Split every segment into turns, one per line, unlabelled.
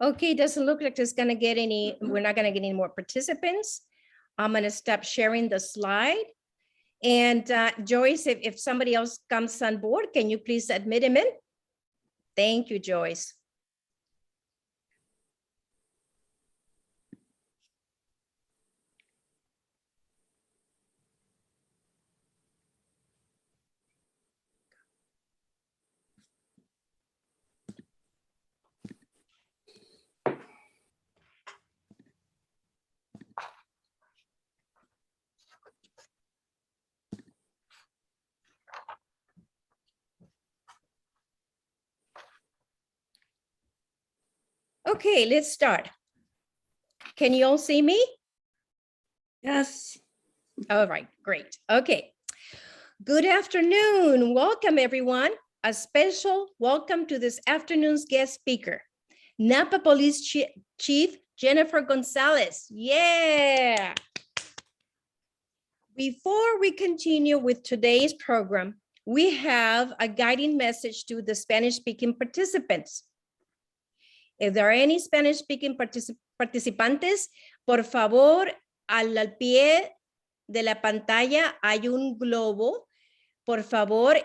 Okay, doesn't look like there's gonna get any, we're not gonna get any more participants. I'm gonna stop sharing the slide. And Joyce, if somebody else comes on board, can you please admit him in? Thank you, Joyce. Okay, let's start. Can you all see me?
Yes.
All right, great. Okay. Good afternoon. Welcome, everyone. A special welcome to this afternoon's guest speaker, Napa Police Chief Jennifer Gonzales. Yeah. Before we continue with today's program, we have a guiding message to the Spanish-speaking participants. If there are any Spanish-speaking participantes, por favor, al pie de la pantalla hay un globo. Por favor,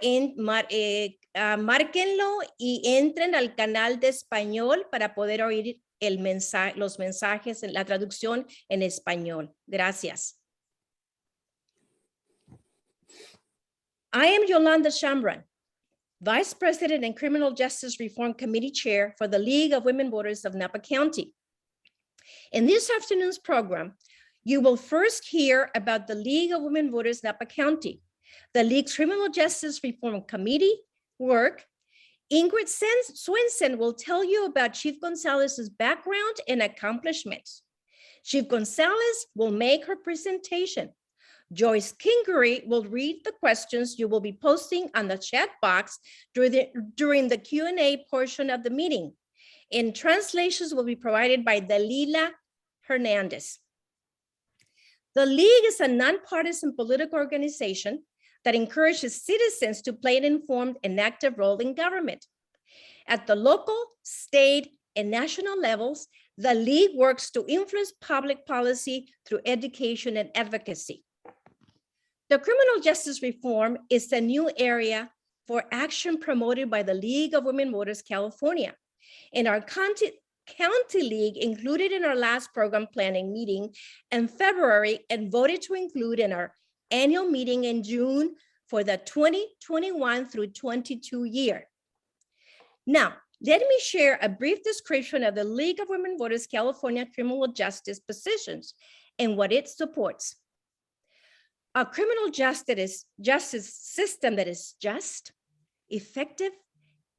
márquenlo y entren al canal de español para poder oír los mensajes, la traducción en español. Gracias. I am Yolanda Chambran, Vice President and Criminal Justice Reform Committee Chair for the League of Women Voters of Napa County. In this afternoon's program, you will first hear about the League of Women Voters Napa County, the League's Criminal Justice Reform Committee work. Ingrid Swenson will tell you about Chief Gonzales' background and accomplishments. Chief Gonzales will make her presentation. Joyce Kingery will read the questions you will be posting on the chat box during the Q&A portion of the meeting. And translations will be provided by Dalila Hernandez. The League is a nonpartisan political organization that encourages citizens to play an informed and active role in government. At the local, state, and national levels, the League works to influence public policy through education and advocacy. The criminal justice reform is a new area for action promoted by the League of Women Voters California. And our county league included in our last program planning meeting in February and voted to include in our annual meeting in June for the 2021 through 22 year. Now, let me share a brief description of the League of Women Voters California criminal justice positions and what it supports. A criminal justice system that is just, effective,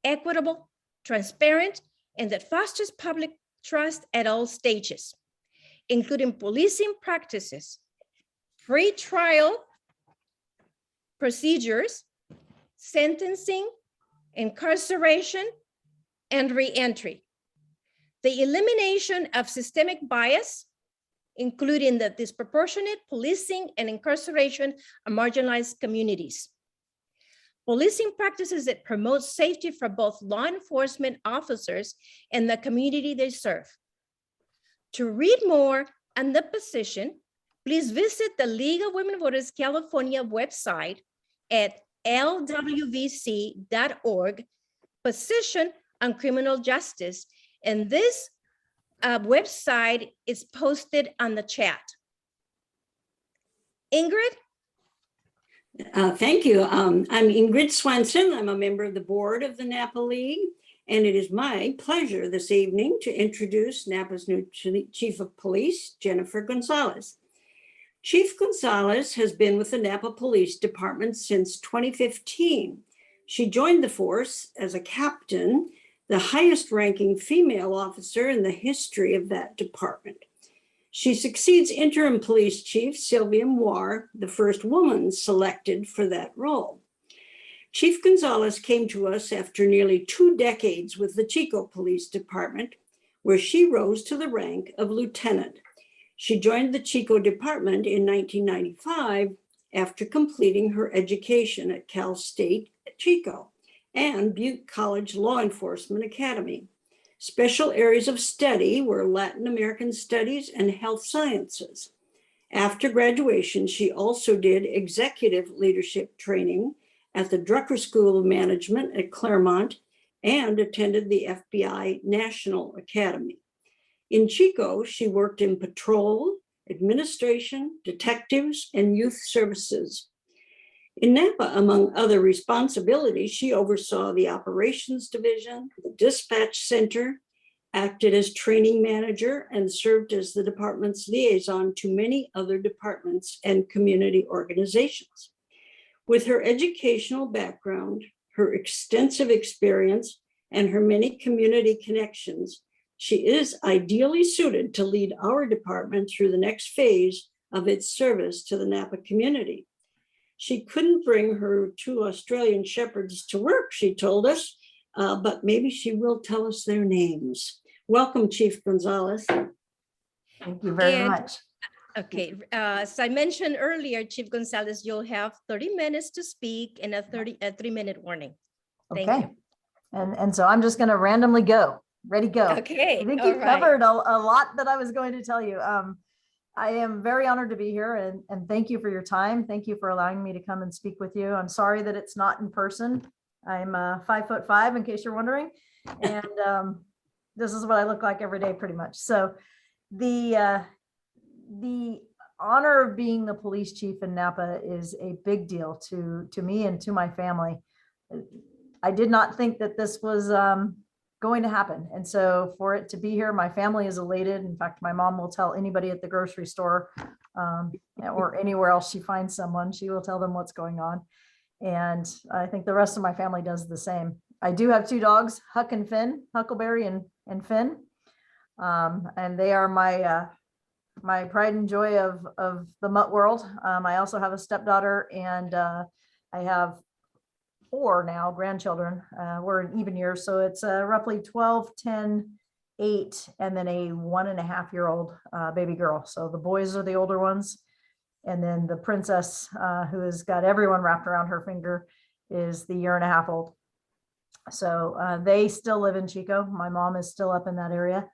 equitable, transparent, and that fosters public trust at all stages, including policing practices, free trial procedures, sentencing, incarceration, and reentry. The elimination of systemic bias, including the disproportionate policing and incarceration of marginalized communities. Policing practices that promote safety for both law enforcement officers and the community they serve. To read more on the position, please visit the League of Women Voters California website at lwvc.org, position on criminal justice. And this website is posted on the chat. Ingrid?
Thank you. I'm Ingrid Swenson. I'm a member of the board of the Napa League, and it is my pleasure this evening to introduce Napa's new Chief of Police, Jennifer Gonzales. Chief Gonzales has been with the Napa Police Department since 2015. She joined the force as a captain, the highest ranking female officer in the history of that department. She succeeds interim police chief Sylvia Moir, the first woman selected for that role. Chief Gonzales came to us after nearly 2 decades with the Chico Police Department, where she rose to the rank of lieutenant. She joined the Chico Department in 1995 after completing her education at Cal State Chico and Butte College Law Enforcement Academy. Special areas of study were Latin American studies and health sciences. After graduation, she also did executive leadership training at the Drucker School of Management at Claremont and attended the FBI National Academy. In Chico, she worked in patrol, administration, detectives, and youth services. In Napa, among other responsibilities, she oversaw the operations division, the dispatch center, acted as training manager, and served as the department's liaison to many other departments and community organizations. With her educational background, her extensive experience, and her many community connections, she is ideally suited to lead our department through the next phase of its service to the Napa community. She couldn't bring her 2 Australian shepherds to work, she told us, but maybe she will tell us their names. Welcome, Chief Gonzales.
Thank you very much.
Okay, as I mentioned earlier, Chief Gonzales, you'll have 30 minutes to speak and a 3-minute warning. Thank
Okay.
you.
And so I'm just going to randomly go. Ready, go.
Okay.
I think
all
you
right.
covered a lot that I was going to tell you. I am very honored to be here and thank you for your time. Thank you for allowing me to come and speak with you. I'm sorry that it's not in person. I'm 5'5", in case you're wondering. And this is what I look like every day pretty much. So the honor of being the police chief in Napa is a big deal to me and to my family. I did not think that this was going to happen. And so for it to be here, my family is elated. In fact, my mom will tell anybody at the grocery store or anywhere else she finds someone, she will tell them what's going on. And I think the rest of my family does the same. I do have 2 dogs, Huck and Finn, Huckleberry and Finn. And they are my pride and joy of the mutt world. I also have a stepdaughter and I have 4 now grandchildren. We're in even years, so it's roughly 12, 10, 8, and then a 1.5-year-old baby girl. So the boys are the older ones, and then the princess, who has got everyone wrapped around her finger, is the 1.5 years old. So they still live in Chico. My mom is still up in that area,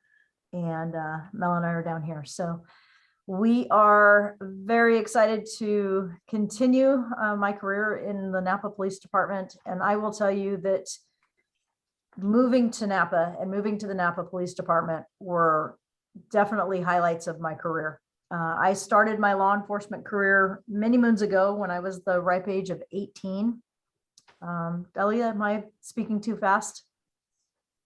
and Mel and I are down here. So we are very excited to continue my career in the Napa Police Department. And I will tell you that moving to Napa and moving to the Napa Police Department were definitely highlights of my career. I started my law enforcement career many moons ago when I was the ripe age of 18. Delia, am I speaking too fast?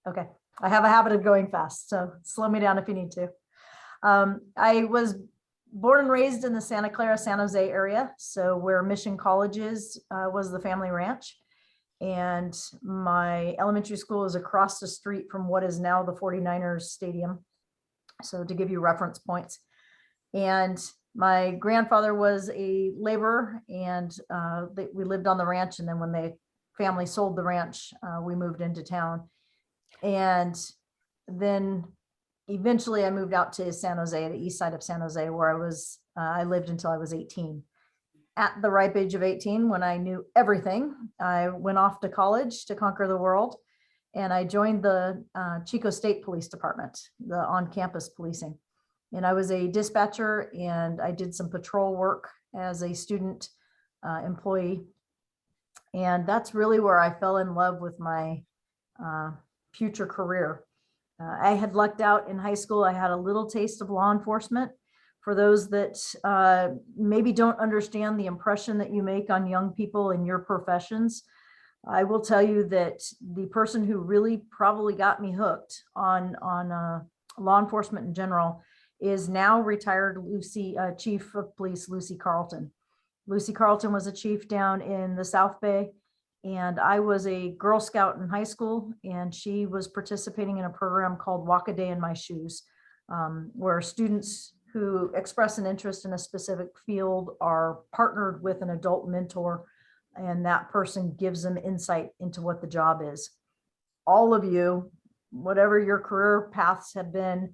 Okay, I have a habit of going fast, so slow me down if you need to. I was born and raised in the Santa Clara, San Jose area, so where Mission College is, was the family ranch. And my elementary school is across the street from what is now the 49ers stadium. So to give you reference points. And my grandfather was a laborer, and we lived on the ranch. And then when the family sold the ranch, we moved into town. And then eventually I moved out to San Jose, the east side of San Jose, where I lived until I was 18. At the ripe age of 18, when I knew everything, I went off to college to conquer the world. And I joined the Chico State Police Department, the on-campus policing. And I was a dispatcher, and I did some patrol work as a student employee. And that's really where I fell in love with my future career. I had lucked out in high school. I had a little taste of law enforcement. For those that maybe don't understand the impression that you make on young people in your professions, I will tell you that the person who really probably got me hooked on law enforcement in general is now retired Chief of Police Lucy Carlton. Lucy Carlton was a chief down in the South Bay, and I was a Girl Scout in high school, and she was participating in a program called Walk a Day in My Shoes, where students who express an interest in a specific field are partnered with an adult mentor, and that person gives them insight into what the job is. All of you, whatever your career paths have been,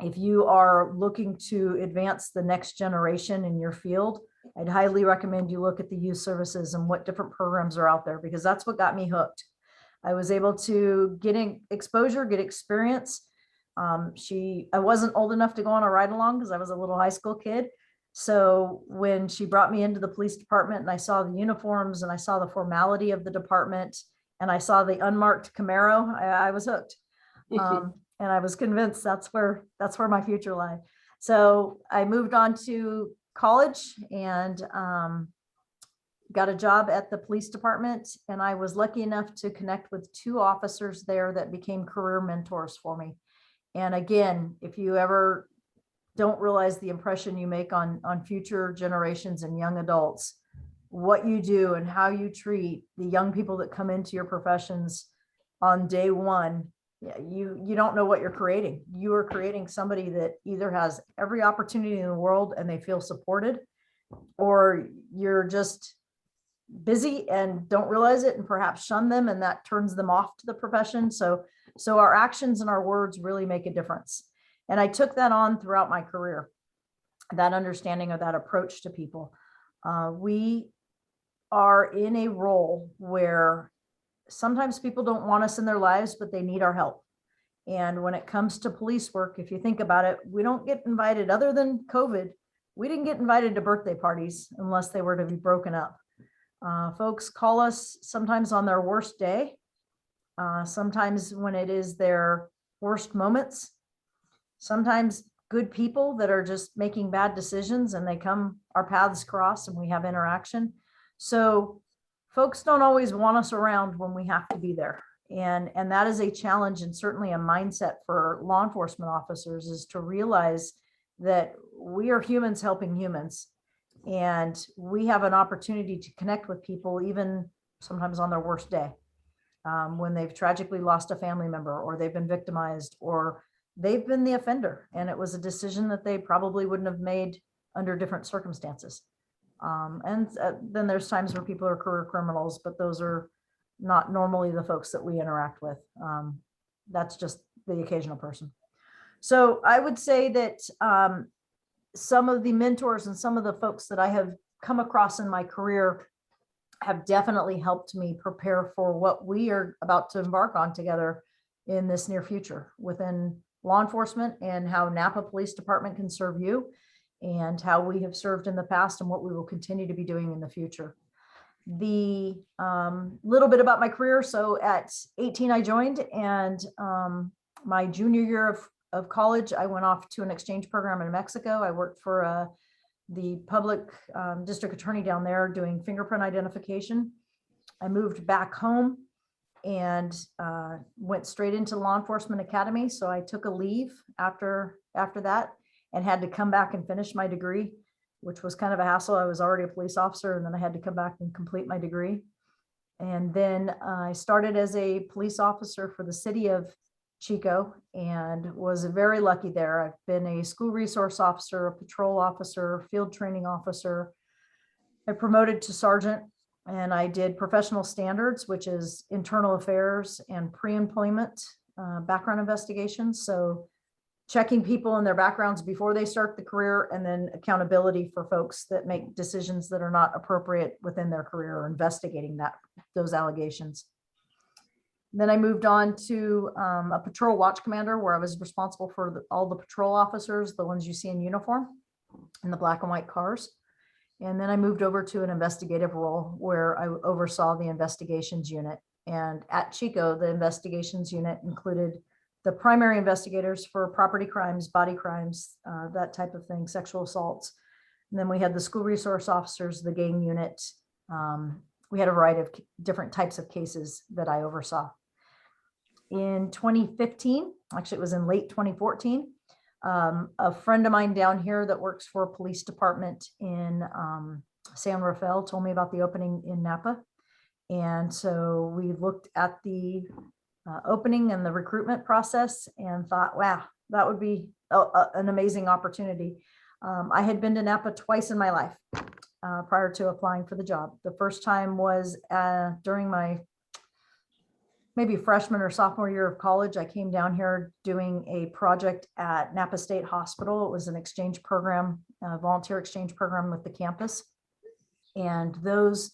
if you are looking to advance the next generation in your field, I'd highly recommend you look at the youth services and what different programs are out there, because that's what got me hooked. I was able to get exposure, get experience. I wasn't old enough to go on a ride along because I was a little high school kid. So when she brought me into the police department and I saw the uniforms and I saw the formality of the department and I saw the unmarked Camaro, I was hooked. And I was convinced that's where my future lied. So I moved on to college and got a job at the police department. And I was lucky enough to connect with 2 officers there that became career mentors for me. And again, if you ever don't realize the impression you make on future generations and young adults, what you do and how you treat the young people that come into your professions on day one, you don't know what you're creating. You are creating somebody that either has every opportunity in the world and they feel supported, or you're just busy and don't realize it and perhaps shun them, and that turns them off to the profession. So our actions and our words really make a difference. And I took that on throughout my career, that understanding of that approach to people. We are in a role where sometimes people don't want us in their lives, but they need our help. And when it comes to police work, if you think about it, we don't get invited, other than COVID, we didn't get invited to birthday parties unless they were to be broken up. Folks call us sometimes on their worst day, sometimes when it is their worst moments, sometimes good people that are just making bad decisions and our paths cross and we have interaction. So folks don't always want us around when we have to be there. And that is a challenge, and certainly a mindset for law enforcement officers, is to realize that we are humans helping humans. And we have an opportunity to connect with people, even sometimes on their worst day, when they've tragically lost a family member, or they've been victimized, or they've been the offender. And it was a decision that they probably wouldn't have made under different circumstances. Then there's times where people are career criminals, but those are not normally the folks that we interact with. That's just the occasional person. So I would say that some of the mentors and some of the folks that I have come across in my career have definitely helped me prepare for what we are about to embark on together in this near future within law enforcement, and how Napa Police Department can serve you, and how we have served in the past and what we will continue to be doing in the future. The little bit about my career. So at 18, I joined, and my junior year of college, I went off to an exchange program in Mexico. I worked for the public district attorney down there doing fingerprint identification. I moved back home and went straight into law enforcement academy. So I took a leave after that and had to come back and finish my degree, which was kind of a hassle. I was already a police officer, and then I had to come back and complete my degree. And then I started as a police officer for the city of Chico, and was very lucky there. I've been a school resource officer, a patrol officer, field training officer. I promoted to sergeant, and I did professional standards, which is internal affairs and pre-employment background investigations. So checking people and their backgrounds before they start the career, and then accountability for folks that make decisions that are not appropriate within their career, or investigating those allegations. Then I moved on to a patrol watch commander, where I was responsible for all the patrol officers, the ones you see in uniform, in the black and white cars. And then I moved over to an investigative role, where I oversaw the investigations unit. And at Chico, the investigations unit included the primary investigators for property crimes, body crimes, that type of thing, sexual assaults. And then we had the school resource officers, the gang unit. We had a variety of different types of cases that I oversaw. In 2015, actually it was in late 2014, a friend of mine down here that works for a police department in San Rafael told me about the opening in Napa. And so we looked at the opening and the recruitment process and thought, wow, that would be an amazing opportunity. I had been to Napa twice in my life prior to applying for the job. The first time was during my maybe freshman or sophomore year of college. I came down here doing a project at Napa State Hospital. It was an exchange program, a volunteer exchange program with the campus. And those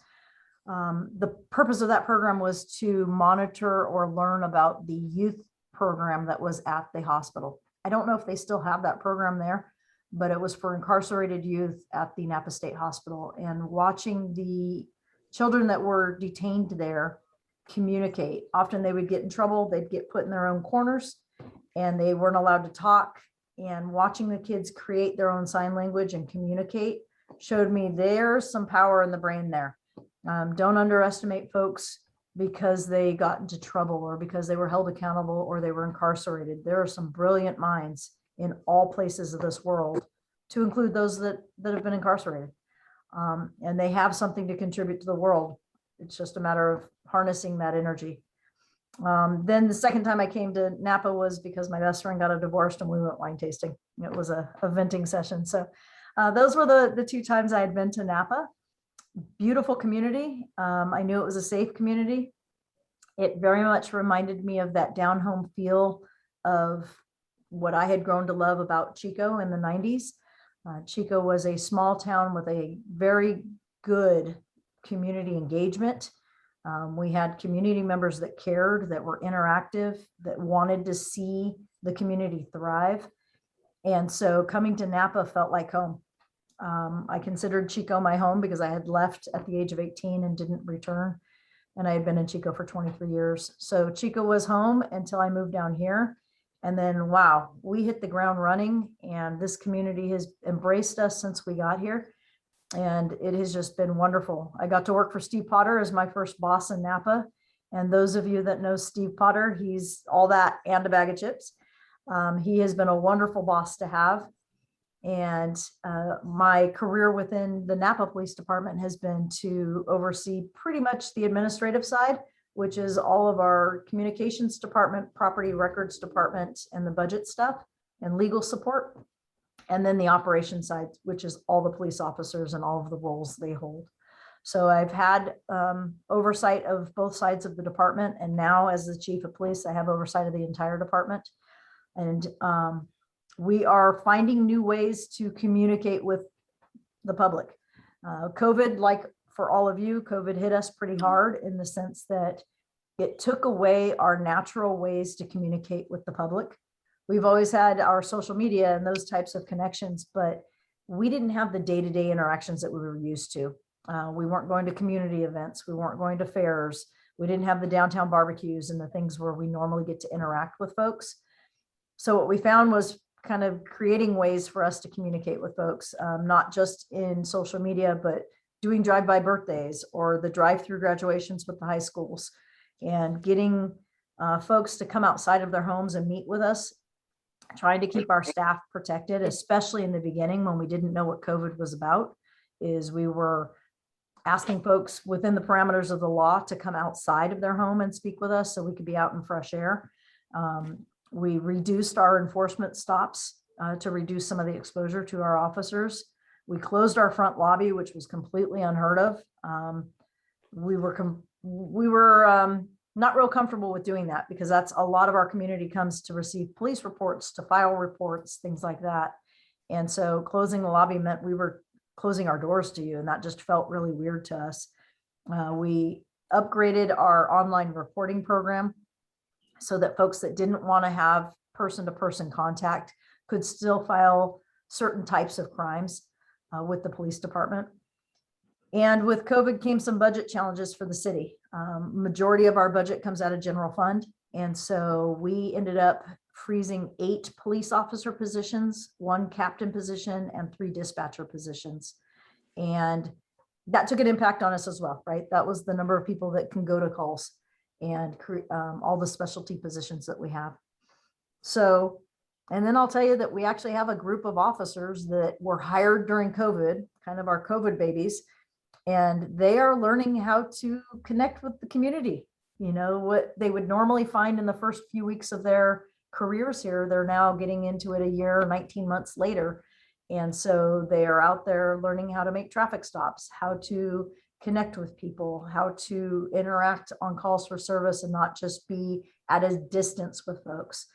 The purpose of that program was to monitor or learn about the youth program that was at the hospital. I don't know if they still have that program there, but it was for incarcerated youth at the Napa State Hospital, and watching the children that were detained there communicate. Often they would get in trouble, they'd get put in their own corners and they weren't allowed to talk. And watching the kids create their own sign language and communicate showed me there's some power in the brain there. Don't underestimate folks because they got into trouble or because they were held accountable or they were incarcerated. There are some brilliant minds in all places of this world, to include those that have been incarcerated. And they have something to contribute to the world. It's just a matter of harnessing that energy. Then the second time I came to Napa was because my best friend got a divorce and we went wine tasting. It was a venting session. So those were the two times I had been to Napa. Beautiful community. I knew it was a safe community. It very much reminded me of that down home feel of what I had grown to love about Chico in the 90s. Chico was a small town with a very good community engagement. We had community members that cared, that were interactive, that wanted to see the community thrive. And so coming to Napa felt like home. I considered Chico my home because I had left at the age of 18 and didn't return. And I had been in Chico for 23 years. So Chico was home until I moved down here. And then, wow, we hit the ground running, and this community has embraced us since we got here. And it has just been wonderful. I got to work for Steve Potter as my first boss in Napa. And those of you that know Steve Potter, he's all that and a bag of chips. He has been a wonderful boss to have. And my career within the Napa Police Department has been to oversee pretty much the administrative side, which is all of our communications department, property records department, and the budget stuff and legal support. And then the operations side, which is all the police officers and all of the roles they hold. So I've had oversight of both sides of the department. And now as the chief of police, I have oversight of the entire department. And we are finding new ways to communicate with the public. COVID, like for all of you, COVID hit us pretty hard in the sense that it took away our natural ways to communicate with the public. We've always had our social media and those types of connections, but we didn't have the day-to-day interactions that we were used to. We weren't going to community events. We weren't going to fairs. We didn't have the downtown barbecues and the things where we normally get to interact with folks. So what we found was kind of creating ways for us to communicate with folks, not just in social media, but doing drive-by birthdays or the drive-through graduations with the high schools, and getting folks to come outside of their homes and meet with us, trying to keep our staff protected, especially in the beginning when we didn't know what COVID was about, is we were asking folks within the parameters of the law to come outside of their home and speak with us so we could be out in fresh air. We reduced our enforcement stops to reduce some of the exposure to our officers. We closed our front lobby, which was completely unheard of. We were not real comfortable with doing that because that's a lot of our community comes to receive police reports, to file reports, things like that. And so closing the lobby meant we were closing our doors to you, and that just felt really weird to us. We upgraded our online reporting program so that folks that didn't want to have person-to-person contact could still file certain types of crimes with the police department. And with COVID came some budget challenges for the city. Majority of our budget comes out of general fund. And so we ended up freezing 8 police officer positions, 1 captain position, and 3 dispatcher positions. And that took an impact on us as well, right? That was the number of people that can go to calls and all the specialty positions that we have. So, and then I'll tell you that we actually have a group of officers that were hired during COVID, kind of our COVID babies, and they are learning how to connect with the community. You know, what they would normally find in the first few weeks of their careers here, they're now getting into it a year, 19 months later. And so they are out there learning how to make traffic stops, how to connect with people, how to interact on calls for service and not just be at a distance with folks.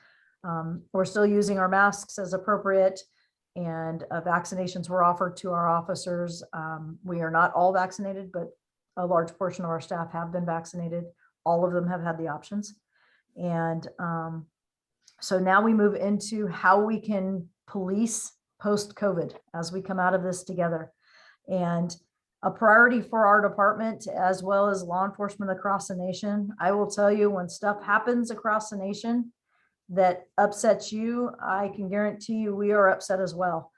We're still using our masks as appropriate, and vaccinations were offered to our officers. We are not all vaccinated, but A large portion of our staff have been vaccinated. All of them have had the options. And so now we move into how we can police post-COVID as we come out of this together. And a priority for our department, as well as law enforcement across the nation, I will tell you, when stuff happens across the nation that upsets you, I can guarantee you we are upset as well.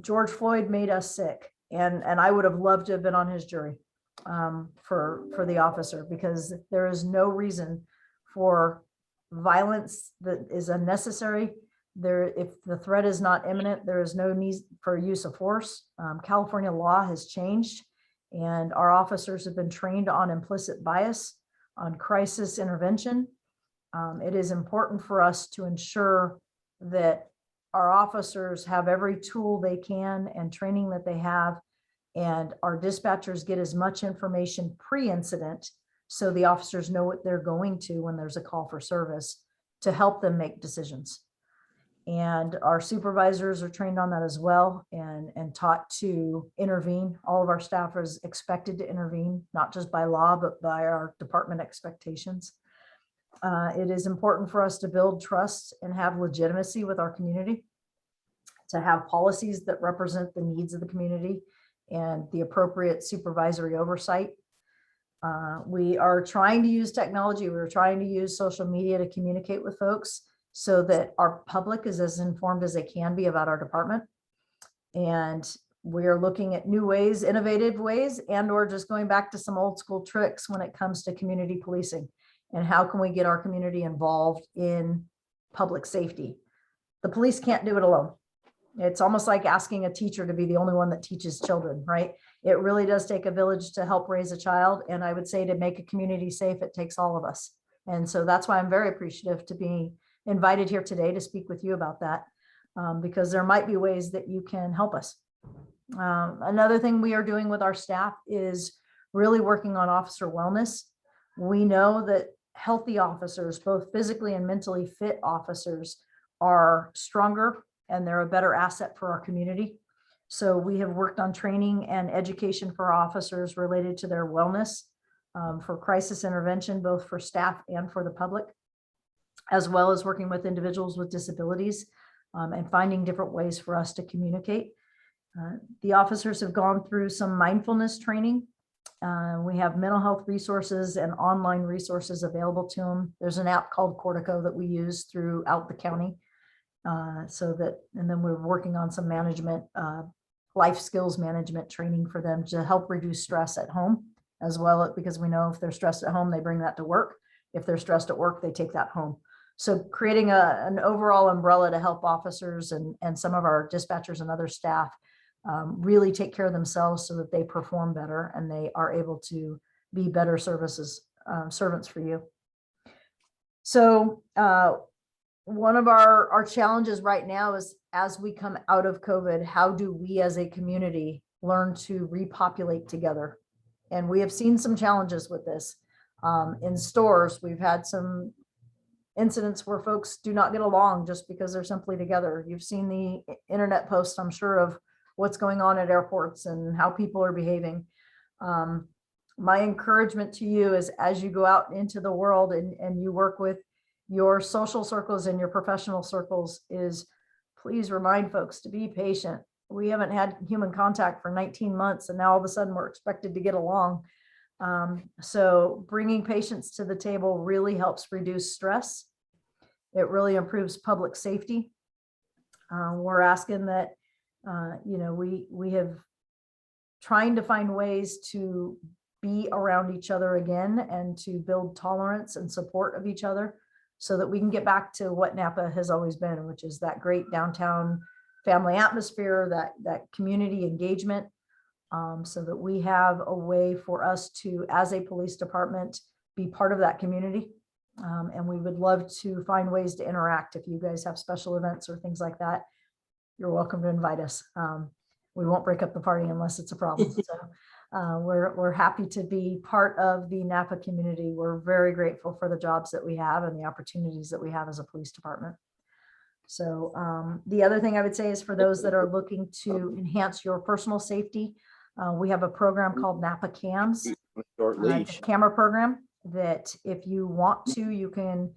George Floyd made us sick, and I would have loved to have been on his jury for the officer, because there is no reason for violence that is unnecessary. If the threat is not imminent, there is no need for use of force. California law has changed, and our officers have been trained on implicit bias, on crisis intervention. It is important for us to ensure that our officers have every tool they can and training that they have, and our dispatchers get as much information pre-incident so the officers know what they're going to when there's a call for service to help them make decisions. And our supervisors are trained on that as well, and taught to intervene. All of our staff is expected to intervene, not just by law, but by our department expectations. It is important for us to build trust and have legitimacy with our community, to have policies that represent the needs of the community and the appropriate supervisory oversight. We are trying to use technology. We're trying to use social media to communicate with folks so that our public is as informed as they can be about our department. And we're looking at new ways, innovative ways, and or just going back to some old school tricks when it comes to community policing. And how can we get our community involved in public safety? The police can't do it alone. It's almost like asking a teacher to be the only one that teaches children, right? It really does take a village to help raise a child. And I would say to make a community safe, it takes all of us. And so that's why I'm very appreciative to be invited here today to speak with you about that, because there might be ways that you can help us. Another thing we are doing with our staff is really working on officer wellness. We know that healthy officers, both physically and mentally fit officers, are stronger and they're a better asset for our community. So we have worked on training and education for officers related to their wellness, for crisis intervention, both for staff and for the public, as well as working with individuals with disabilities, and finding different ways for us to communicate. The officers have gone through some mindfulness training. We have mental health resources and online resources available to them. There's an app called Cortico that we use throughout the county. And then we're working on some management, life skills management training for them to help reduce stress at home as well, because we know if they're stressed at home, they bring that to work. If they're stressed at work, they take that home. So creating an overall umbrella to help officers and some of our dispatchers and other staff really take care of themselves so that they perform better and they are able to be better servants for you. So one of our challenges right now is, as we come out of COVID, how do we as a community learn to repopulate together? And we have seen some challenges with this. In stores, we've had some incidents where folks do not get along just because they're simply together. You've seen the internet posts, I'm sure, of what's going on at airports and how people are behaving. My encouragement to you is, as you go out into the world and you work with your social circles and your professional circles, is please remind folks to be patient. We haven't had human contact for 19 months and now all of a sudden we're expected to get along. So bringing patience to the table really helps reduce stress. It really improves public safety. We're asking that, we have trying to find ways to be around each other again and to build tolerance and support of each other so that we can get back to what Napa has always been, which is that great downtown family atmosphere, that community engagement, so that we have a way for us to, as a police department, be part of that community. And we would love to find ways to interact. If you guys have special events or things like that, you're welcome to invite us. We won't break up the party unless it's a problem. So we're happy to be part of the Napa community. We're very grateful for the jobs that we have and the opportunities that we have as a police department. So the other thing I would say is, for those that are looking to enhance your personal safety, We have a program called Napa Cams.
Short
It's
leash.
a camera program that if you want to, you can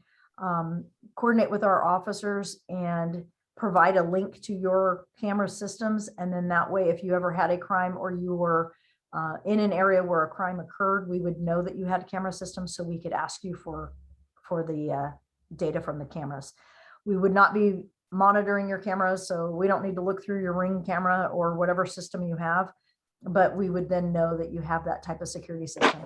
coordinate with our officers and provide a link to your camera systems. And then that way, if you ever had a crime or you were in an area where a crime occurred, we would know that you had a camera system, so we could ask you for the data from the cameras. We would not be monitoring your cameras, so we don't need to look through your Ring camera or whatever system you have, but we would then know that you have that type of security system.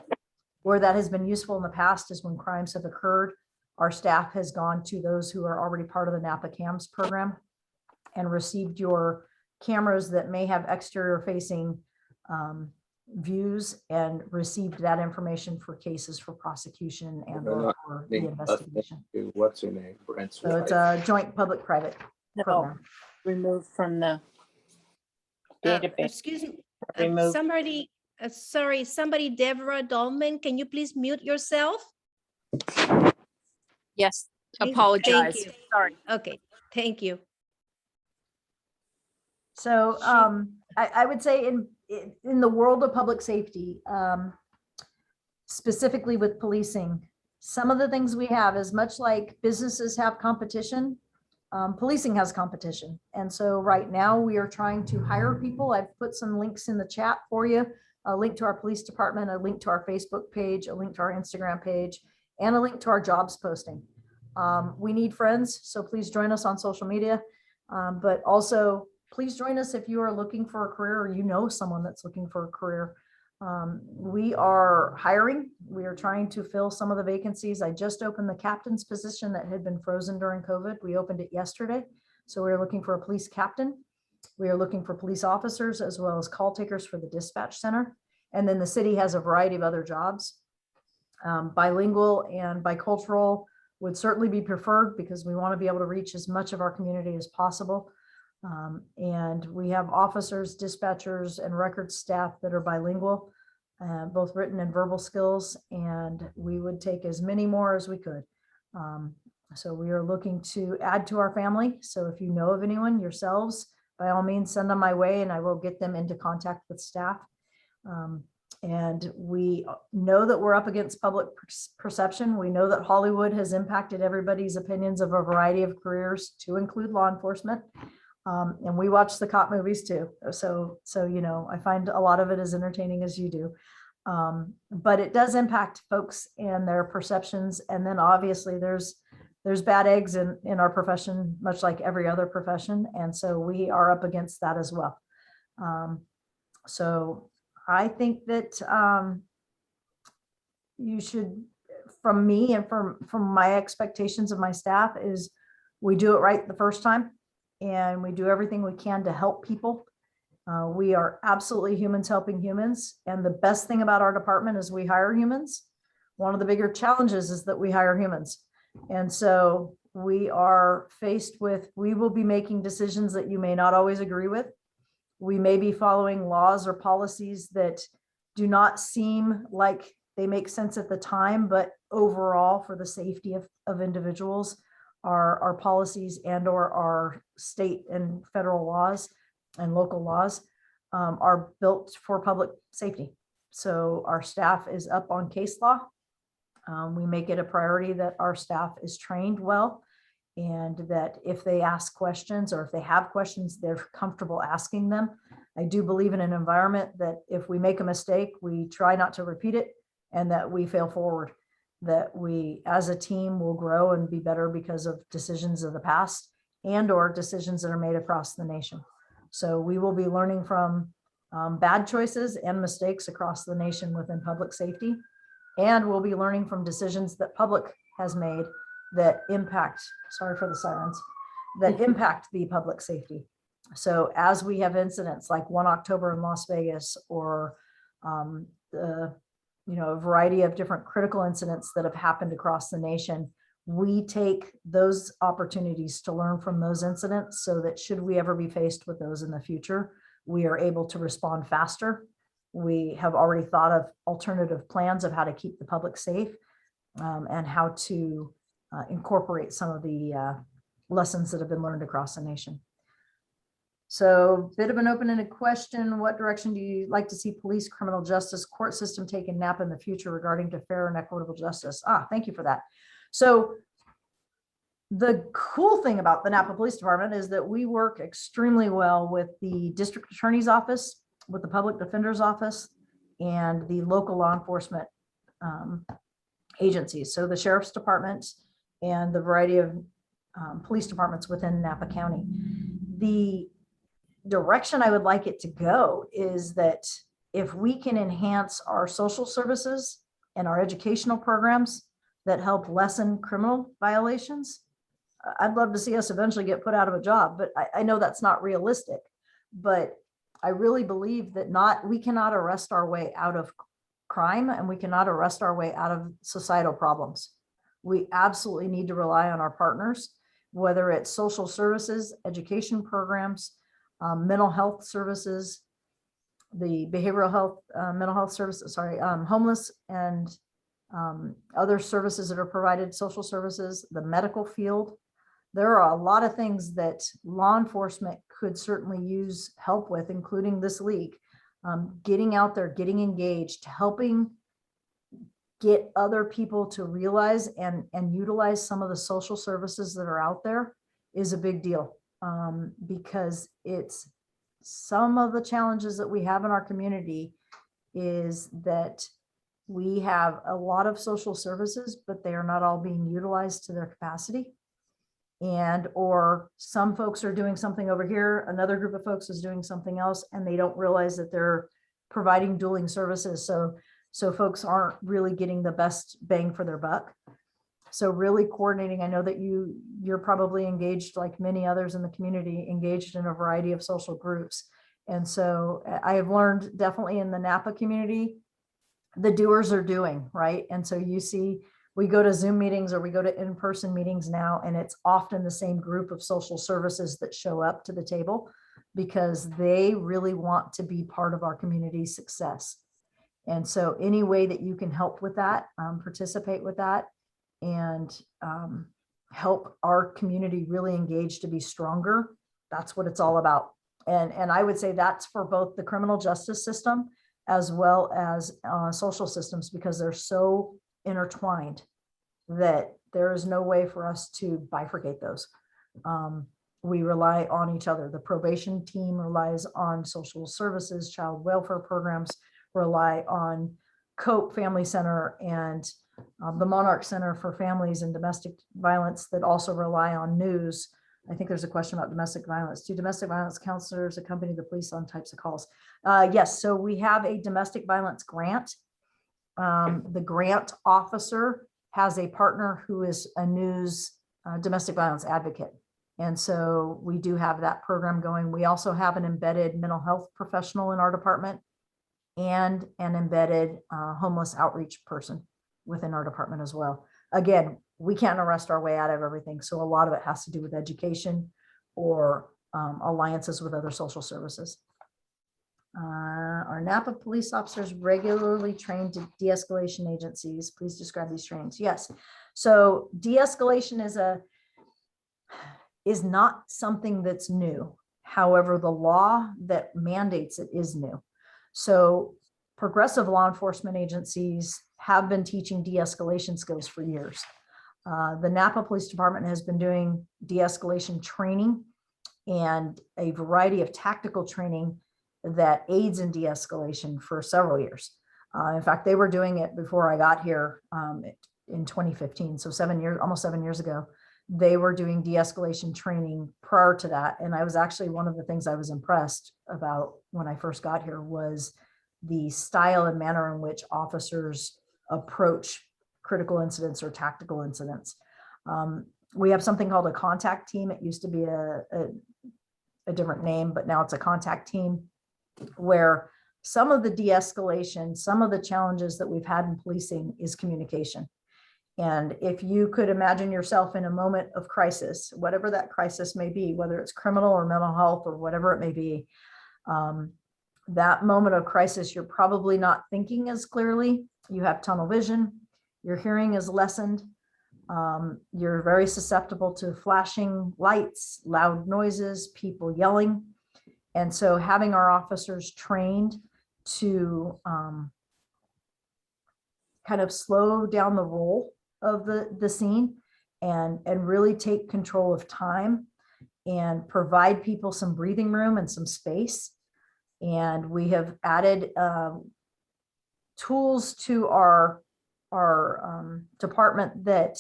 Where that has been useful in the past is when crimes have occurred, our staff has gone to those who are already part of the Napa Cams program and received your cameras that may have exterior facing views and received that information for cases for prosecution and or for the investigation.
What's her name? Brent's
So it's
wife.
a joint public-private
No,
program.
removed from the database.
Excuse me,
Remove.
somebody, sorry, somebody, Deborah Dolman, can you please mute yourself?
Yes,
Thank
apologize.
you.
Sorry.
Okay, thank you.
So I would say in the world of public safety, specifically with policing, some of the things we have is much like businesses have competition, policing has competition. And so right now we are trying to hire people. I've put some links in the chat for you, a link to our police department, a link to our Facebook page, a link to our Instagram page, and a link to our jobs posting. We need friends, so please join us on social media, but also please join us if you are looking for a career or you know someone that's looking for a career. We are hiring. We are trying to fill some of the vacancies. I just opened the captain's position that had been frozen during COVID. We opened it yesterday. So we're looking for a police captain. We are looking for police officers as well as call takers for the dispatch center. And then the city has a variety of other jobs. Bilingual and bicultural would certainly be preferred because we want to be able to reach as much of our community as possible. And we have officers, dispatchers, and records staff that are bilingual, both written and verbal skills, and we would take as many more as we could. So we are looking to add to our family. So if you know of anyone yourselves, by all means, send them my way and I will get them into contact with staff. And we know that we're up against public perception. We know that Hollywood has impacted everybody's opinions of a variety of careers, to include law enforcement. And we watch the cop movies too. So, you know, I find a lot of it as entertaining as you do. But it does impact folks and their perceptions. And then obviously there's bad eggs in our profession, much like every other profession. And so we are up against that as well. So I think that you should, from me and from my expectations of my staff, is we do it right the first time. And we do everything we can to help people. We are absolutely humans helping humans. And the best thing about our department is we hire humans. One of the bigger challenges is that we hire humans. And so we are faced with, we will be making decisions that you may not always agree with. We may be following laws or policies that do not seem like they make sense at the time, but overall for the safety of individuals, our policies and or our state and federal laws and local laws are built for public safety. So our staff is up on case law. We make it a priority that our staff is trained well, and that if they ask questions or if they have questions, they're comfortable asking them. I do believe in an environment that if we make a mistake, we try not to repeat it and that we fail forward. That we as a team will grow and be better because of decisions of the past and or decisions that are made across the nation. So we will be learning from bad choices and mistakes across the nation within public safety. And we'll be learning from decisions that public has made that impact, sorry for the sirens, that impact the public safety. So as we have incidents like 1 October in Las Vegas or a variety of different critical incidents that have happened across the nation, we take those opportunities to learn from those incidents so that should we ever be faced with those in the future, we are able to respond faster. We have already thought of alternative plans of how to keep the public safe and how to incorporate some of the lessons that have been learned across the nation. So bit of an open-ended question. What direction do you like to see police, criminal justice, court system take in Napa in the future regarding to fair and equitable justice? Thank you for that. So the cool thing about the Napa Police Department is that we work extremely well with the district attorney's office, with the public defender's office, and the local law enforcement agencies. So the sheriff's department and the variety of police departments within Napa County. The direction I would like it to go is that if we can enhance our social services and our educational programs that help lessen criminal violations, I'd love to see us eventually get put out of a job, but I know that's not realistic. But I really believe that we cannot arrest our way out of crime, and we cannot arrest our way out of societal problems. We absolutely need to rely on our partners, whether it's social services, education programs, mental health services, the behavioral health, mental health services, homeless and other services that are provided, social services, the medical field. There are a lot of things that law enforcement could certainly use help with, including this league, getting out there, getting engaged, helping get other people to realize and utilize some of the social services that are out there is a big deal, because it's some of the challenges that we have in our community is that we have a lot of social services, but they are not all being utilized to their capacity. Or some folks are doing something over here, another group of folks is doing something else, and they don't realize that they're providing dueling services. So folks aren't really getting the best bang for their buck. So really coordinating, I know that you're probably engaged, like many others in the community, engaged in a variety of social groups. And so I have learned definitely in the Napa community, the doers are doing, right? And so you see, we go to Zoom meetings or we go to in-person meetings now, and it's often the same group of social services that show up to the table because they really want to be part of our community's success. And so any way that you can help with that, participate with that, and help our community really engage to be stronger, that's what it's all about. And I would say that's for both the criminal justice system as well as social systems, because they're so intertwined that there is no way for us to bifurcate those. We rely on each other. The probation team relies on social services, child welfare programs, rely on COPE Family Center and the Monarch Center for Families and Domestic Violence that also rely on news. I think there's a question about domestic violence. Do domestic violence counselors accompany the police on types of calls? Yes, so we have a domestic violence grant. The grant officer has a partner who is a news domestic violence advocate. And so we do have that program going. We also have an embedded mental health professional in our department and an embedded homeless outreach person within our department as well. Again, we can't arrest our way out of everything. So a lot of it has to do with education or alliances with other social services. Are Napa police officers regularly trained to de-escalation agencies? Please describe these trainings. Yes. So de-escalation is not something that's new. However, the law that mandates it is new. So progressive law enforcement agencies have been teaching de-escalation skills for years. The Napa Police Department has been doing de-escalation training and a variety of tactical training that aids in de-escalation for several years. In fact, they were doing it before I got here in 2015. So almost 7 years ago, they were doing de-escalation training prior to that. And I was actually, one of the things I was impressed about when I first got here was the style and manner in which officers approach critical incidents or tactical incidents. We have something called a contact team. It used to be a different name, but now it's a contact team, where some of the de-escalation, some of the challenges that we've had in policing is communication. And if you could imagine yourself in a moment of crisis, whatever that crisis may be, whether it's criminal or mental health or whatever it may be, that moment of crisis, you're probably not thinking as clearly. You have tunnel vision, your hearing is lessened, you're very susceptible to flashing lights, loud noises, people yelling. And so having our officers trained to kind of slow down the roll of the scene and really take control of time and provide people some breathing room and some space. And we have added tools to our department that,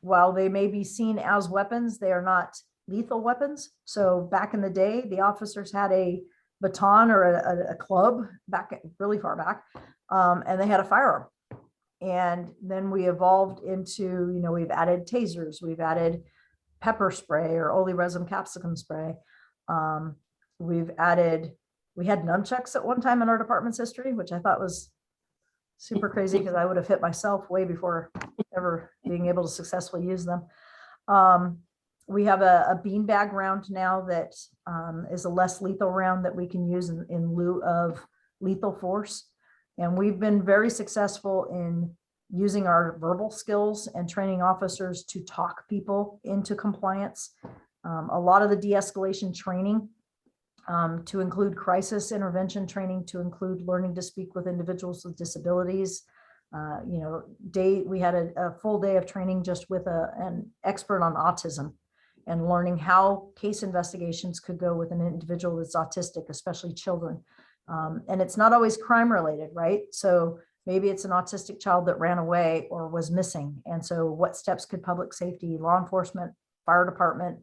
while they may be seen as weapons, they are not lethal weapons. So back in the day, the officers had a baton or a club back really far back, and they had a firearm. And then we evolved into, we've added tasers, we've added pepper spray or oleoresin capsicum spray. We had nunchucks at one time in our department's history, which I thought was super crazy because I would have hit myself way before ever being able to successfully use them. We have a beanbag round now that is a less lethal round that we can use in lieu of lethal force. And we've been very successful in using our verbal skills and training officers to talk people into compliance. A lot of the de-escalation training, to include crisis intervention training, to include learning to speak with individuals with disabilities. We had a full day of training just with an expert on autism and learning how case investigations could go with an individual that's autistic, especially children. And it's not always crime related, right? So maybe it's an autistic child that ran away or was missing. And so what steps could public safety, law enforcement, fire department,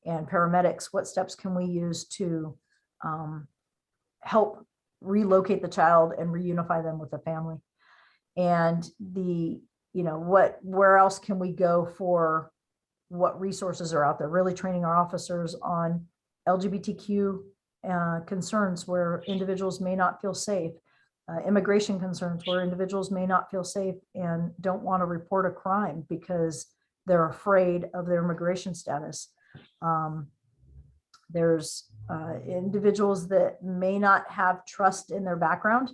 and paramedics, what steps can we use to help relocate the child and reunify them with the family? And where else can we go for what resources are out there? Really training our officers on LGBTQ concerns where individuals may not feel safe, immigration concerns where individuals may not feel safe and don't want to report a crime because they're afraid of their immigration status. There's individuals that may not have trust in their background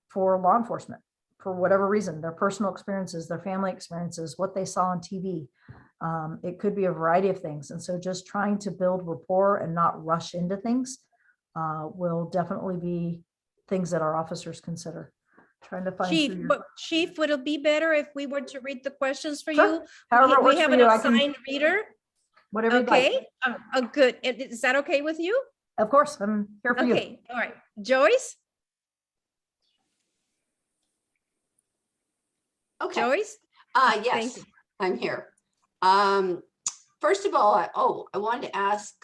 for law enforcement for whatever reason, their personal experiences, their family experiences, what they saw on TV. It could be a variety of things. And so just trying to build rapport and not rush into things will definitely be things that our officers consider. Trying to find
Chief, would it be better if we were to read the questions for
Sure.
you?
However it
We
works
have
for
an
you,
assigned reader.
Whatever you'd
Okay,
like.
good. Is that okay with you?
Of course, I'm here for you.
Okay, all right. Joyce?
Okay.
Joyce?
Yes,
Thank you.
I'm here. First of all, I wanted to ask,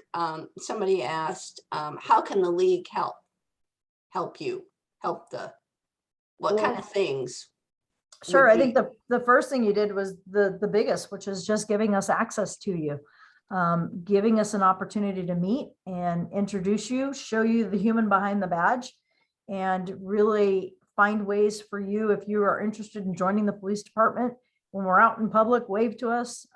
somebody asked, how can the league help you? What kind of things?
Sure. I think the first thing you did was the biggest, which is just giving us access to you, giving us an opportunity to meet and introduce you, show you the human behind the badge, and really find ways for you, if you are interested in joining the police department, when we're out in public, wave to us.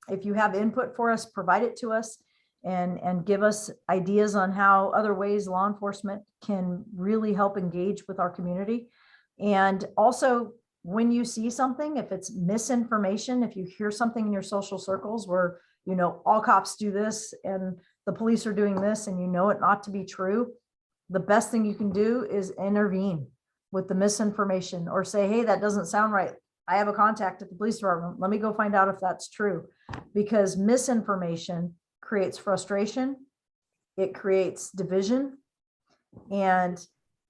If you have input for us, provide it to us and give us ideas on how other ways law enforcement can really help engage with our community. And also, when you see something, if it's misinformation, if you hear something in your social circles where, all cops do this and the police are doing this and it not to be true, the best thing you can do is intervene with the misinformation or say, hey, that doesn't sound right. I have a contact at the police department. Let me go find out if that's true. Because misinformation creates frustration, it creates division, and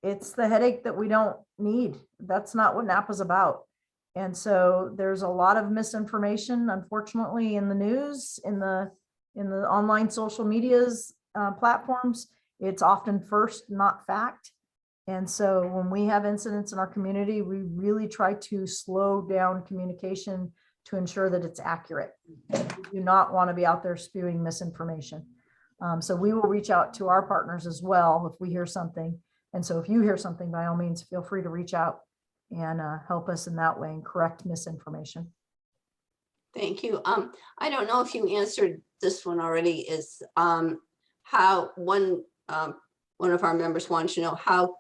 it's the headache that we don't need. That's not what Napa's about. And so there's a lot of misinformation, unfortunately, in the news, in the online social medias platforms. It's often first, not fact. And so when we have incidents in our community, we really try to slow down communication to ensure that it's accurate. We do not want to be out there spewing misinformation. So we will reach out to our partners as well if we hear something. And so if you hear something, by all means, feel free to reach out and help us in that way and correct misinformation.
Thank you. I don't know if you answered this one already, is how one of our members wants to know how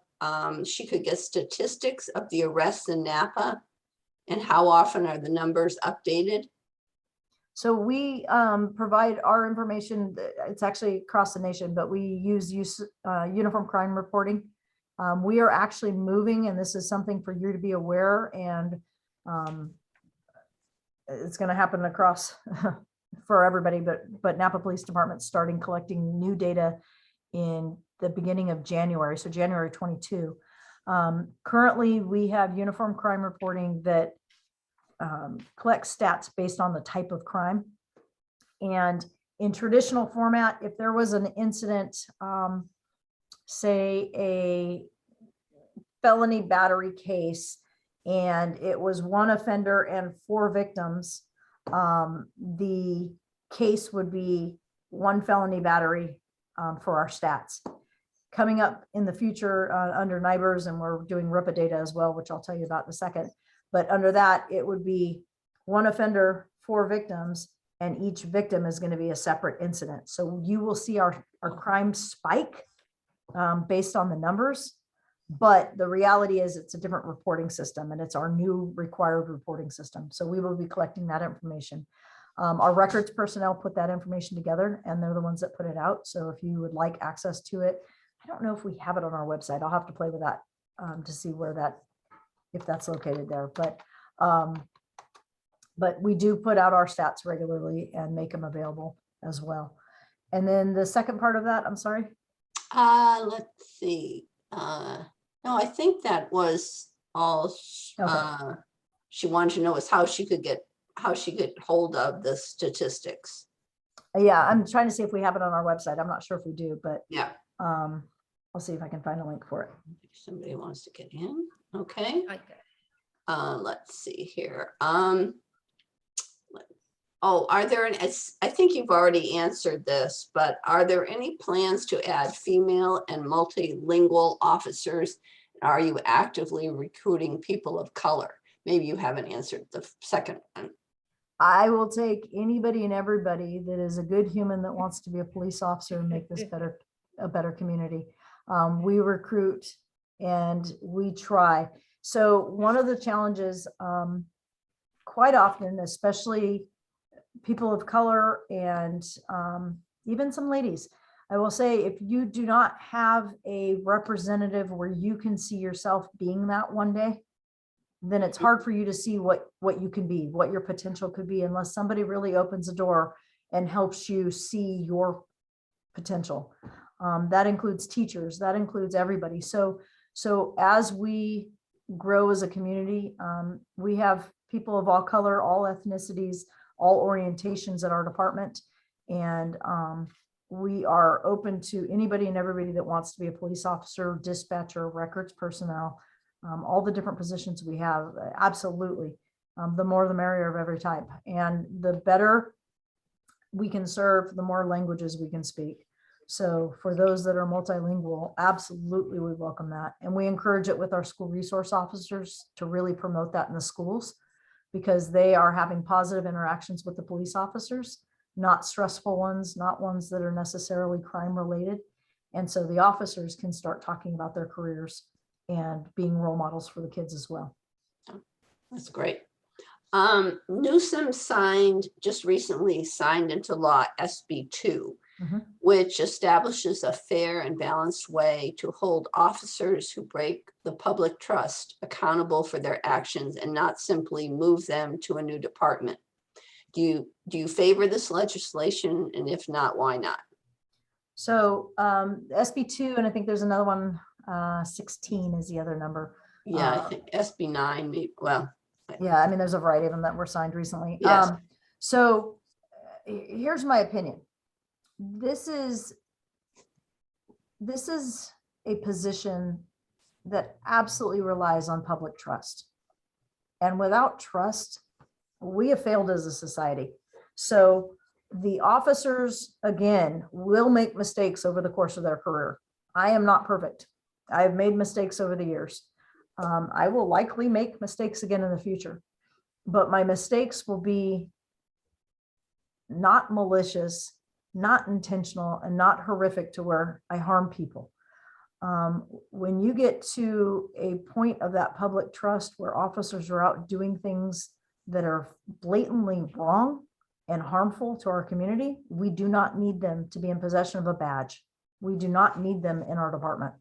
she could get statistics of the arrests in Napa and how often are the numbers updated?
So we provide our information. It's actually across the nation, but we use uniform crime reporting. We are actually moving, and this is something for you to be aware, and it's going to happen across for everybody, but Napa Police Department starting collecting new data in the beginning of January, so January 22. Currently, we have uniform crime reporting that collects stats based on the type of crime. And in traditional format, if there was an incident, say a felony battery case, and it was one offender and 4 victims, the case would be 1 felony battery for our stats. Coming up in the future under NIBRS, and we're doing RIPA data as well, which I'll tell you about in a second. But under that, it would be 1 offender, 4 victims, and each victim is going to be a separate incident. So you will see our crime spike based on the numbers. But the reality is it's a different reporting system, and it's our new required reporting system. So we will be collecting that information. Our records personnel put that information together, and they're the ones that put it out. So if you would like access to it, I don't know if we have it on our website. I'll have to play with that to see where if that's located there. But we do put out our stats regularly and make them available as well. And then the second part of that, I'm sorry.
Let's see. No, I think that was all
Okay.
she wanted to know is how she could get hold of the statistics.
Yeah, I'm trying to see if we have it on our website. I'm not sure if we do, but
Yeah.
I'll see if I can find a link for it.
If somebody wants to get in. Okay.
Okay.
Let's see here. Oh, are there any, I think you've already answered this, but are there any plans to add female and multilingual officers? Are you actively recruiting people of color? Maybe you haven't answered the second one.
I will take anybody and everybody that is a good human that wants to be a police officer and make this a better community. We recruit and we try. So one of the challenges quite often, especially people of color and even some ladies, I will say, if you do not have a representative where you can see yourself being that one day, then it's hard for you to see what you can be, what your potential could be, unless somebody really opens the door and helps you see your potential. That includes teachers, that includes everybody. So as we grow as a community, we have people of all color, all ethnicities, all orientations at our department. And we are open to anybody and everybody that wants to be a police officer, dispatcher, records personnel, all the different positions we have. Absolutely. The more the merrier of every type. And the better we can serve, the more languages we can speak. So for those that are multilingual, absolutely, we welcome that. And we encourage it with our school resource officers to really promote that in the schools, because they are having positive interactions with the police officers, not stressful ones, not ones that are necessarily crime related. And so the officers can start talking about their careers and being role models for the kids as well.
That's great. Newsom just recently signed into law SB 2, which establishes a fair and balanced way to hold officers who break the public trust accountable for their actions and not simply move them to a new department. Do you favor this legislation? And if not, why not?
So SB 2, and I think there's another one, 16 is the other number.
Yeah, I think SB 9, maybe, well.
Yeah, I mean, there's a variety of them that were signed recently.
Yes.
So here's my opinion. This is a position that absolutely relies on public trust. And without trust, we have failed as a society. So the officers, again, will make mistakes over the course of their career. I am not perfect. I have made mistakes over the years. I will likely make mistakes again in the future, but my mistakes will be not malicious, not intentional, and not horrific to where I harm people. When you get to a point of that public trust where officers are out doing things that are blatantly wrong, and harmful to our community, we do not need them to be in possession of a badge. We do not need them in our department.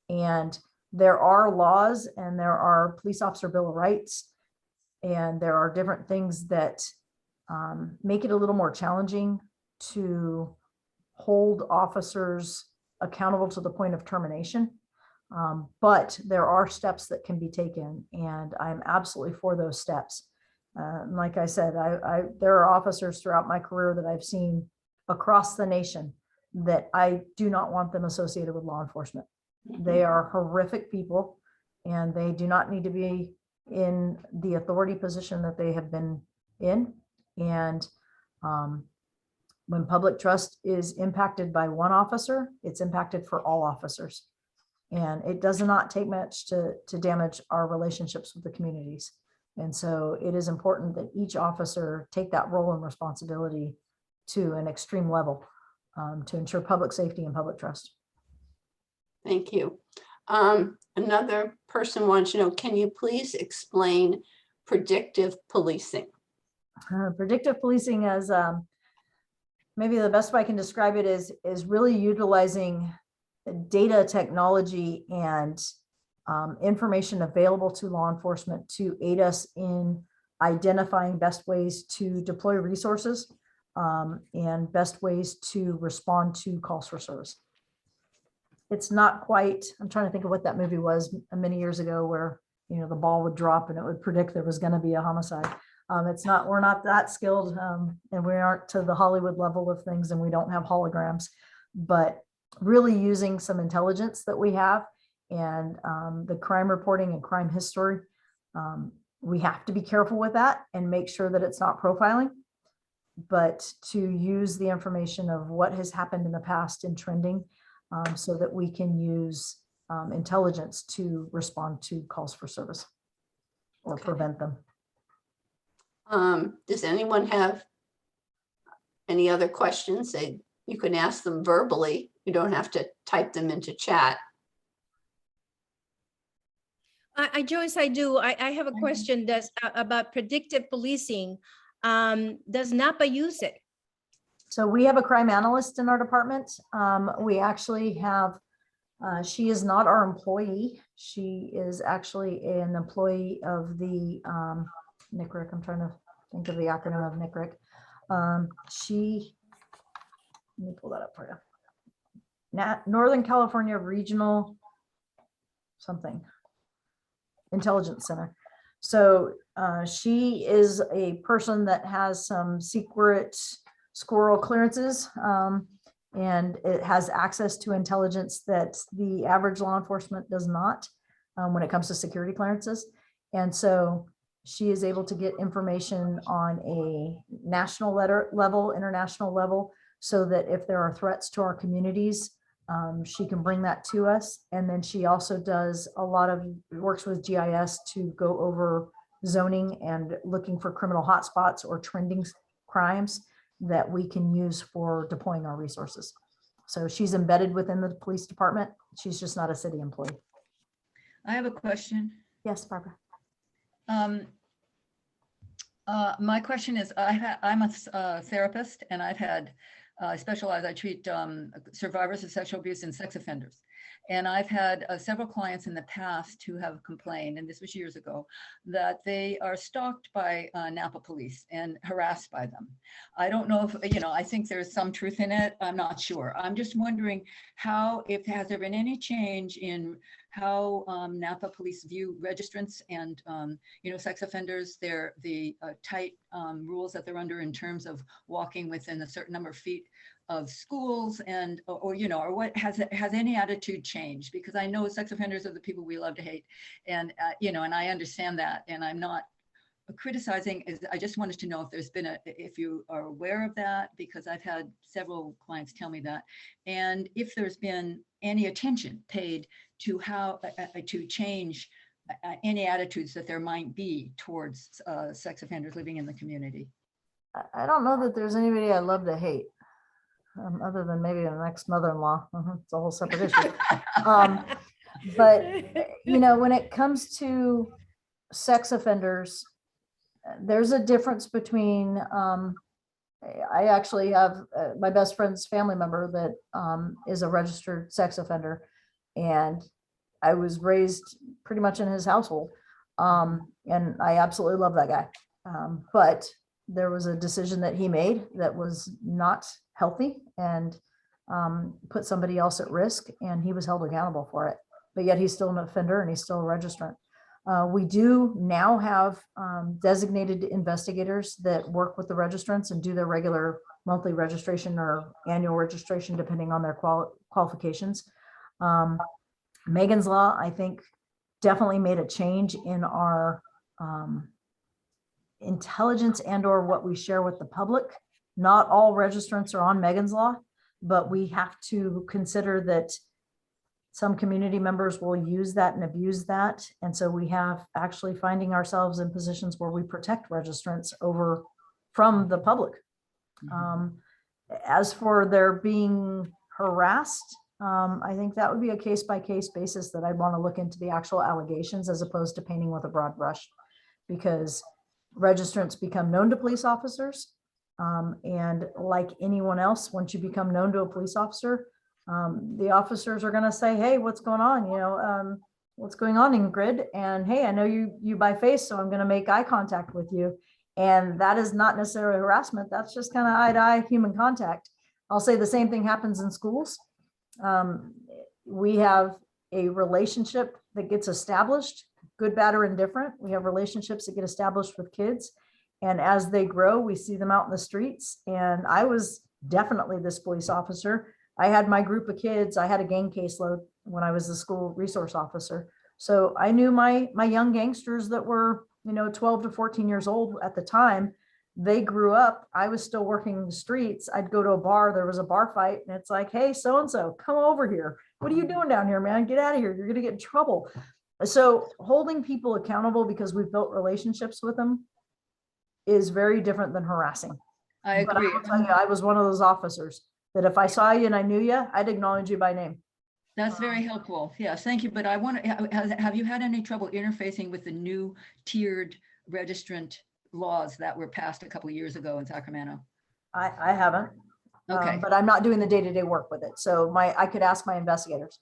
And there are laws and there are police officer bill of rights, and there are different things that make it a little more challenging to hold officers accountable to the point of termination. But there are steps that can be taken, and I'm absolutely for those steps. Like I said, there are officers throughout my career that I've seen across the nation that I do not want them associated with law enforcement. They are horrific people, and they do not need to be in the authority position that they have been in. And when public trust is impacted by one officer, it's impacted for all officers. And it does not take much to damage our relationships with the communities. And so it is important that each officer take that role and responsibility to an extreme level to ensure public safety and public trust.
Thank you. Another person wants to know, can you please explain predictive policing?
Predictive policing, as maybe the best way I can describe it is really utilizing data technology and information available to law enforcement to aid us in identifying best ways to deploy resources and best ways to respond to calls for service. It's not quite, I'm trying to think of what that movie was many years ago where, you know, the ball would drop and it would predict there was going to be a homicide. It's not, we're not that skilled and we aren't to the Hollywood level of things, and we don't have holograms, but really using some intelligence that we have and the crime reporting and crime history. We have to be careful with that and make sure that it's not profiling, but to use the information of what has happened in the past in trending so that we can use intelligence to respond to calls for service or prevent them.
Does anyone have any other questions? You can ask them verbally. You don't have to type them into chat.
Joyce, I do. I have a question that's about predictive policing. Does Napa use it?
So we have a crime analyst in our department. We actually have, she is not our employee. She is actually an employee of the NCRIC. I'm trying to think of the acronym of NCRIC. Let me pull that up for you. Northern California Regional something Intelligence Center. So she is a person that has some secret squirrel clearances and it has access to intelligence that the average law enforcement does not when it comes to security clearances. And so she is able to get information on a national level, international level, so that if there are threats to our communities, she can bring that to us. And then she also does a lot of works with GIS to go over zoning and looking for criminal hotspots or trending crimes that we can use for deploying our resources. So she's embedded within the police department. She's just not a city employee.
I have a question.
Yes, Barbara.
My question is, I'm a therapist, and I've had, I treat survivors of sexual abuse and sex offenders. And I've had several clients in the past who have complained, and this was years ago, that they are stalked by Napa police and harassed by them. I don't know if, I think there's some truth in it. I'm not sure. I'm just wondering has there been any change in how Napa police view registrants and, sex offenders, the tight rules that they're under in terms of walking within a certain number of feet of schools and, or what has any attitude changed? Because I know sex offenders are the people we love to hate. And, and I understand that, and I'm not criticizing. I just wanted to know if there's been if you are aware of that, because I've had several clients tell me that. And if there's been any attention paid to how to change any attitudes that there might be towards sex offenders living in the community.
I don't know that there's anybody I love to hate. Other than maybe an ex-mother-in-law. It's a whole separate issue. But, when it comes to sex offenders, there's a difference between I actually have my best friend's family member that is a registered sex offender, and I was raised pretty much in his household, and I absolutely love that guy. But there was a decision that he made that was not healthy and put somebody else at risk, and he was held accountable for it. But yet he's still an offender and he's still a registrant. We do now have designated investigators that work with the registrants and do their regular monthly registration or annual registration, depending on their qualifications. Megan's Law, I think, definitely made a change in our intelligence and or what we share with the public. Not all registrants are on Megan's Law, but we have to consider that some community members will use that and abuse that. And so we have actually finding ourselves in positions where we protect registrants from the public. As for their being harassed, I think that would be a case-by-case basis that I'd want to look into the actual allegations as opposed to painting with a broad brush, because registrants become known to police officers. And like anyone else, once you become known to a police officer, the officers are going to say, hey, what's going on? What's going on, Ingrid? And hey, I know you by face, so I'm going to make eye contact with you. And that is not necessarily harassment. That's just kind of eye-to-eye human contact. I'll say the same thing happens in schools. We have a relationship that gets established, good, bad, or indifferent. We have relationships that get established with kids. And as they grow, we see them out in the streets. And I was definitely this police officer. I had my group of kids. I had a gang caseload when I was the school resource officer. So I knew my young gangsters that were, 12 to 14 years old at the time. They grew up. I was still working the streets. I'd go to a bar. There was a bar fight. And it's like, hey, so-and-so, come over here. What are you doing down here, man? Get out of here. You're going to get in trouble. So holding people accountable because we've built relationships with them is very different than harassing.
I
But I
agree.
will tell you, I was one of those officers that if I saw you and I knew you, I'd acknowledge you by name.
That's very helpful. Yes, thank you. But I want to, have you had any trouble interfacing with the new tiered registrant laws that were passed a couple of years ago in Sacramento?
I haven't,
Okay,
but I'm not doing the day-to-day work with it. So I could ask my investigators,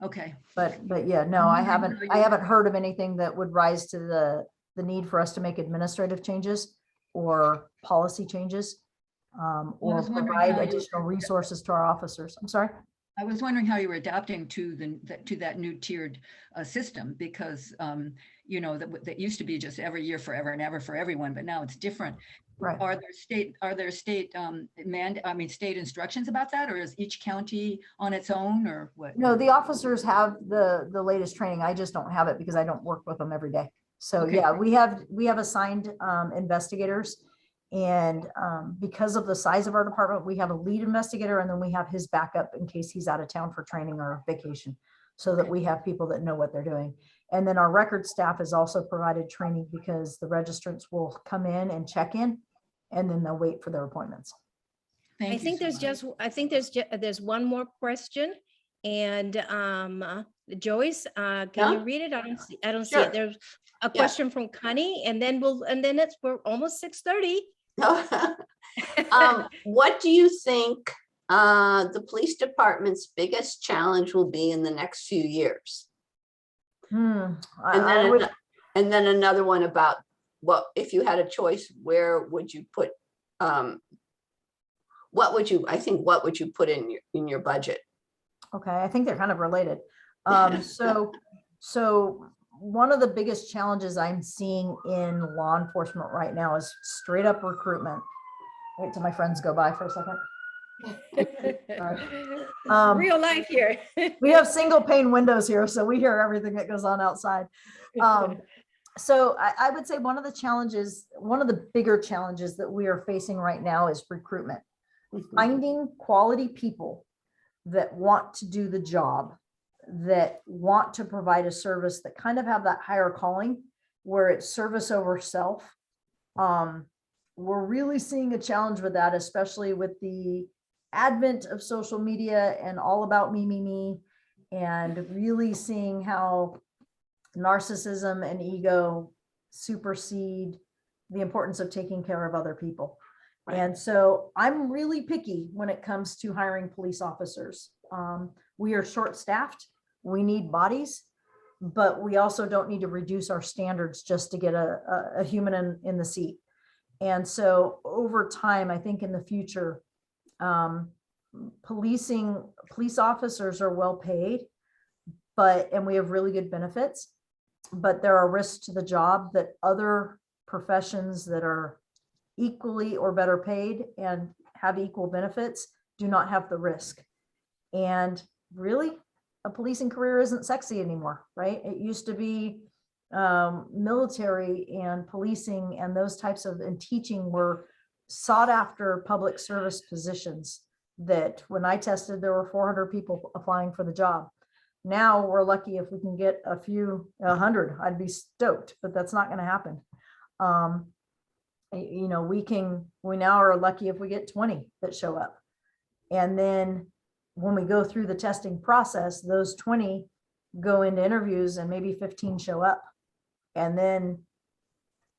okay.
but yeah, no, I haven't heard of anything that would rise to the need for us to make administrative changes or policy changes, or
was wondering
provide
how you-
additional resources to our officers. I'm sorry.
I was wondering how you were adapting to that new tiered system, because that used to be just every year, forever and ever for everyone, but now it's different.
Right.
Are there state state instructions about that, or is each county on its own, or what?
No, the officers have the latest training. I just don't have it because I don't work with them every day. So
Okay.
yeah, we have assigned investigators, and because of the size of our department, we have a lead investigator, and then we have his backup in case he's out of town for training or vacation, so that we have people that know what they're doing. And then our record staff is also provided training because the registrants will come in and check in, and then they'll wait for their appointments.
Thank
I
you
think there's one more question. And Joyce, can
Yeah.
you read it? I don't see
Sure.
it. There's a
Yeah.
question from Connie, and then we're almost 6:30.
What do you think the police department's biggest challenge will be in the next few years?
And
And then another one about, what if you had a choice, where would you put, what would you put in your budget?
Okay, I think they're kind of related. So one of the biggest challenges I'm seeing in law enforcement right now is straight up recruitment. Wait till my friends go by for a second.
Real life here.
We have single pane windows here, so we hear everything that goes on outside. So I would say one of the bigger challenges that we are facing right now is recruitment. Finding quality people that want to do the job, that want to provide a service, that kind of have that higher calling where it's service over self. We're really seeing a challenge with that, especially with the advent of social media and all about me, and really seeing how narcissism and ego supersede the importance of taking care of other people. And so I'm really picky when it comes to hiring police officers. We are short-staffed. We need bodies, but we also don't need to reduce our standards just to get a human in the seat. And so over time, I think in the future, police officers are well paid, and we have really good benefits, but there are risks to the job that other professions that are equally or better paid and have equal benefits do not have the risk. And really, a policing career isn't sexy anymore, right? It used to be military and policing and those types of, and teaching were sought after public service positions that when I tested, there were 400 people applying for the job. Now we're lucky if we can get a few, 100, I'd be stoked, but that's not going to happen. You know, we now are lucky if we get 20 that show up. And then when we go through the testing process, those 20 go into interviews and maybe 15 show up. And then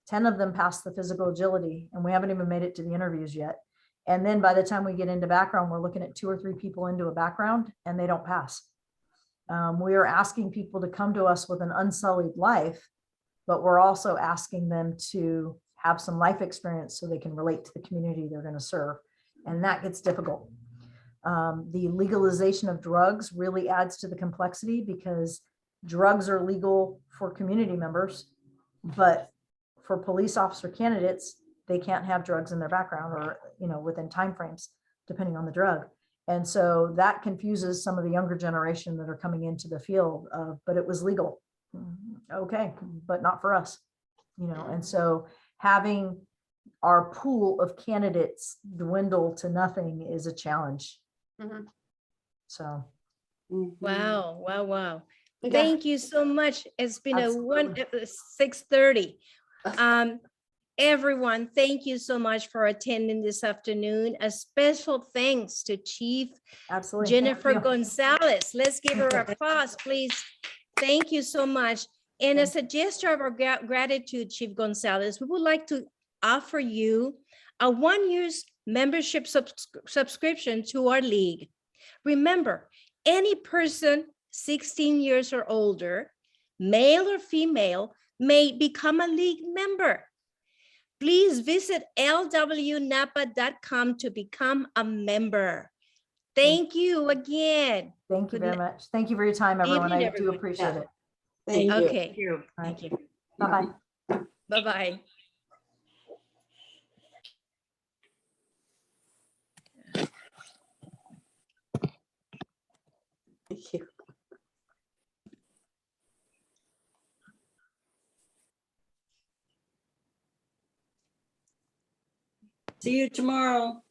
10 of them pass the physical agility, and we haven't even made it to the interviews yet. And then by the time we get into background, we're looking at 2 or 3 people into a background and they don't pass. We are asking people to come to us with an unsullied life, but we're also asking them to have some life experience so they can relate to the community they're going to serve. And that gets difficult. The legalization of drugs really adds to the complexity because drugs are legal for community members, but for police officer candidates, they can't have drugs in their background or, you know, within timeframes, depending on the drug. And so that confuses some of the younger generation that are coming into the field of, but it was legal. Okay, but not for us, you know. And so having our pool of candidates dwindle to nothing is a challenge.
Mhm.
So.
Wow, wow, wow.
Yeah.
Thank you so much. It's been
Absolutely.
6:30. Everyone, thank you so much for attending this afternoon. A special thanks to Chief
Absolutely. Thank
Jennifer
you.
Gonzales. Let's give her applause, please. Thank you so much. And as a gesture of our gratitude, Chief Gonzales, we would like to offer you a 1-year membership subscription to our league. Remember, any person 16 years or older, male or female, may become a league member. Please visit lwnapa.com to become a member. Thank you again.
Thank you
Good
very much. Thank you for your time, everyone.
evening,
I do
everyone.
appreciate
Yeah.
it.
Thank you.
Okay,
Thank you.
All right.
thank you.
Bye-bye.
Bye-bye.
Thank you.
See you tomorrow.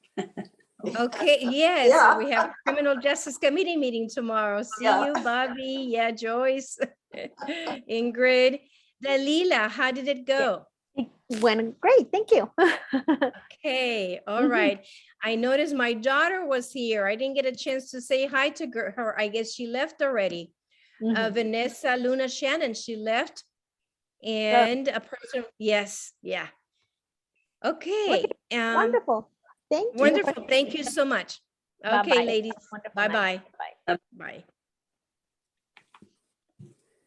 Okay, yes,
Yeah.
so we have a Criminal Justice Committee meeting tomorrow. See
Yeah.
you, Bobby. Yeah, Joyce, Ingrid. Dalila, how did it go?
It went great, thank you.
Okay, all
Mhm.
right. I noticed my daughter was here. I didn't get a chance to say hi to her. I guess she left already.
Mhm.
Vanessa Luna Shannon, she left. And a person, yes, yeah. Okay.
Wonderful, thank you.
Wonderful. Thank you so much. Okay,
Bye-bye.
ladies.
Wonderful night.
Bye-bye.
Bye.
Bye.